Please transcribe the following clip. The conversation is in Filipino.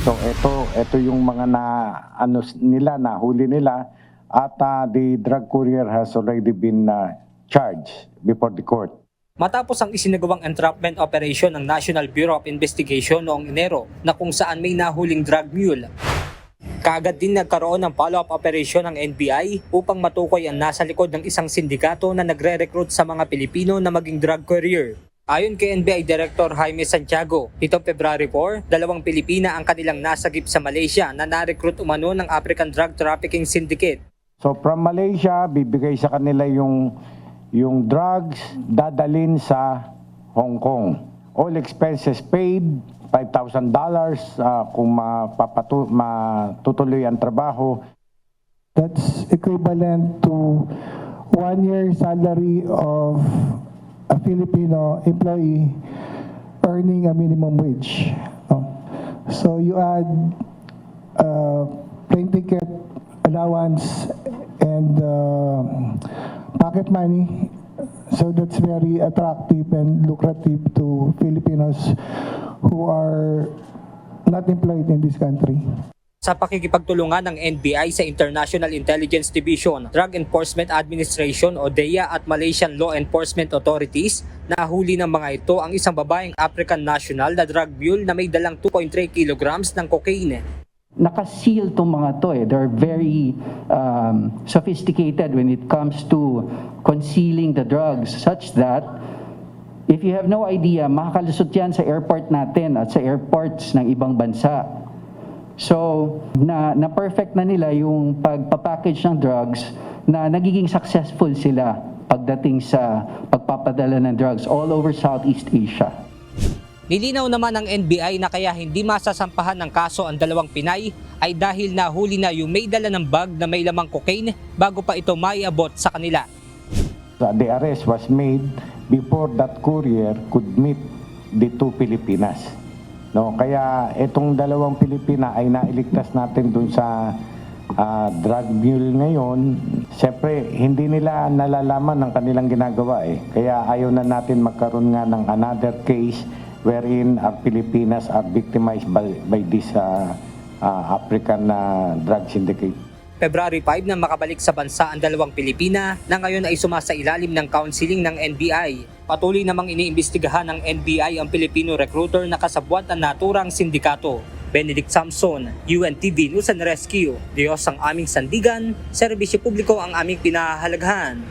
So ito yung mga nahuli nila at the drug courier has already been charged before the court. Matapos ang isinagawang entrapment operation ng National Bureau of Investigation noong Enero na kung saan may nahuling drug mule, kaagad din nagkaroon ng follow-up operation ng NBI upang matukoy ang nasa likod ng isang sindikato na nagre-recruit sa mga Pilipino na maging drug courier. Ayon kay NBI Director Jaime Santiago, nitong February 4, 2 Pilipina ang kanilang nasagip sa Malaysia na na-recruit umano ng African Drug Trafficking Syndicate. So from Malaysia, bibigay sa kanila yung drugs, dadalin sa Hong Kong. All expenses paid, $5,000 kung matutuloy ang trabaho. That's equivalent to 1 year salary of a Filipino employee earning a minimum wage. So you add plane ticket allowance and pocket money, so that's very attractive and lucrative to Filipinos who are not employed in this country. Sa pakikipagtulungan ng NBI sa International Intelligence Division, Drug Enforcement Administration o DEA at Malaysian Law Enforcement Authorities, nahuli ng mga ito ang isang babaeng African national na drug mule na may dalang 2.3 kilograms ng cocaine. Nakaseal tong mga to eh. They're very sophisticated when it comes to concealing the drugs such that if you have no idea, makakalusot yan sa airport natin at sa airports ng ibang bansa. So, na-perfect na nila yung pagpapackage ng drugs na nagiging successful sila pagdating sa pagpapadala ng drugs all over Southeast Asia. Nilinaw naman ng NBI na kaya hindi masasampahan ng kaso ang 2 Pinay ay dahil nahuli na yung may dala ng bag na may lamang cocaine bago pa ito maiabot sa kanila. The arrest was made before that courier could meet the 2 Filipinas. No, kaya itong 2 Pilipina ay nailigtas natin dun sa drug mule ngayon. Siyempre, hindi nila nalalaman ng kanilang ginagawa eh. Kaya ayaw na natin magkaroon nga ng another case wherein our Filipinas are victimized by this African drug syndicate. February 5 na makabalik sa bansa ang 2 Pilipina na ngayon ay sumasailalim ng counseling ng NBI. Patuloy namang iniimbestigahan ng NBI ang Filipino recruiter na kasabwat ng naturang sindikato. Benedict Samson, UNTV News and Rescue. Diyos ang aming sandigan, serbisyo publiko ang aming pinahahalagahan.